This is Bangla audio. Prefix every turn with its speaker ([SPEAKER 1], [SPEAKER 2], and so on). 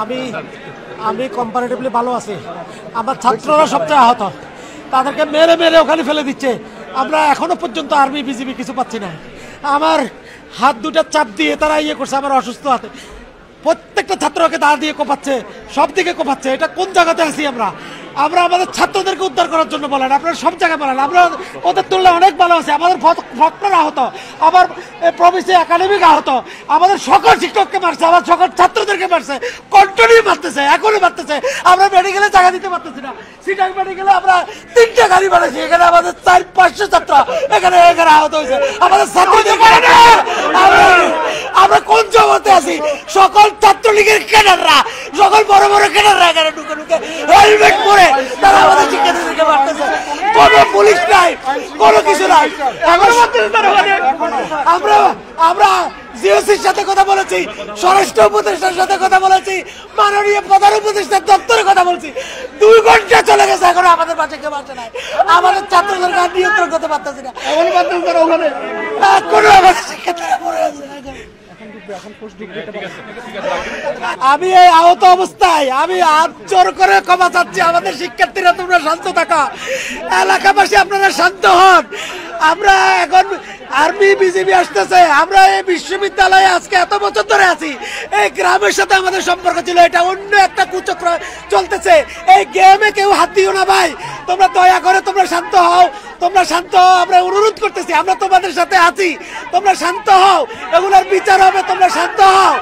[SPEAKER 1] আমি আমি কম্পারেটিভলি ভালো আছি। আমার ছাত্ররা সবচেয়ে আহত, তাদেরকে মেরে মেরে ওখানে ফেলে দিচ্ছে। আমরা এখনো পর্যন্ত আর্মি বিজিবি কিছু পাচ্ছি না। আমার হাত দুটা চাপ দিয়ে তারা ইয়ে করছে আমার অসুস্থ হাতে। প্রত্যেকটা ছাত্রকে দা দিয়ে কোপাচ্ছে, সব দিকে কোপাচ্ছে। এটা কোন জায়গাতে আছি আমরা? আমরা আমাদের ছাত্রদেরকে উদ্ধার করার জন্য বলেন, আপনারা সব জায়গায় বলেন আমরা ওদের তুলনায় অনেক ভালো আছি। আমাদের ভক্তরা আহত, আবার প্রভিসি একাডেমিক আহত, আমাদের সকল শিক্ষককে মারছে, আমার সকল ছাত্রদেরকে মারছে, কন্টিনিউ মারতেছে, এখনো মারতেছে। আমরা মেডিকেলে জায়গা দিতে পারতেছি না। সিটাং মেডিকেলে আমরা 3টে গাড়ি বানাইছি, এখানে আমাদের 400-500 ছাত্র এখানে আহত হয়েছে। আমাদের ছাত্রদেরকে আমরা কোন জগতে আছি? সকল ছাত্রলীগের ক্যাডাররা, সকল বড় বড় ক্যাডাররা এখানে ঢুকে ঢুকে হেলমেট পরে তারা আমাদের শিক্ষার্থীদেরকে মারতেছে। কোনো পুলিশ নাই, কোনো কিছু নাই। আমরা জিওসির সাথে কথা বলেছি, স্বরাষ্ট্র উপদেষ্টার সাথে কথা বলেছি, মাননীয় প্রধান উপদেষ্টার দপ্তরে কথা বলছি। 2 ঘন্টা চলে গেছে, এখনো আমাদের বাচ্চা কেউ বাঁচে নাই। আমাদের ছাত্রদের গান নিয়ন্ত্রণ করতে পারতেছি না। কোনো আমাদের শিক্ষার্থীরা পড়ে আছে। আমি এই আহত অবস্থায় আমি হাত জোর করে ক্ষমা চাচ্ছি। আমাদের শিক্ষার্থীরা তোমরা শান্ত থাকা, এলাকাবাসী আপনারা শান্ত হন। আমরা এখন আর্মি বিজিবি আসতেছে, আমরা এই বিশ্ববিদ্যালয়ে আজকে এত বছর ধরে আছি। এই গ্রামের সাথে আমাদের সম্পর্ক ছিল, এটা অন্য একটা কুচক্র চলতেছে। এই গেমে কেউ হাত দিও না ভাই, তোমরা দয়া করে তোমরা শান্ত হও, তোমরা শান্ত হও। আমরা অনুরোধ করতেছি, আমরা তোমাদের সাথে আছি, তোমরা শান্ত হও, এগুলোর বিচার হবে, তোমরা শান্ত হও।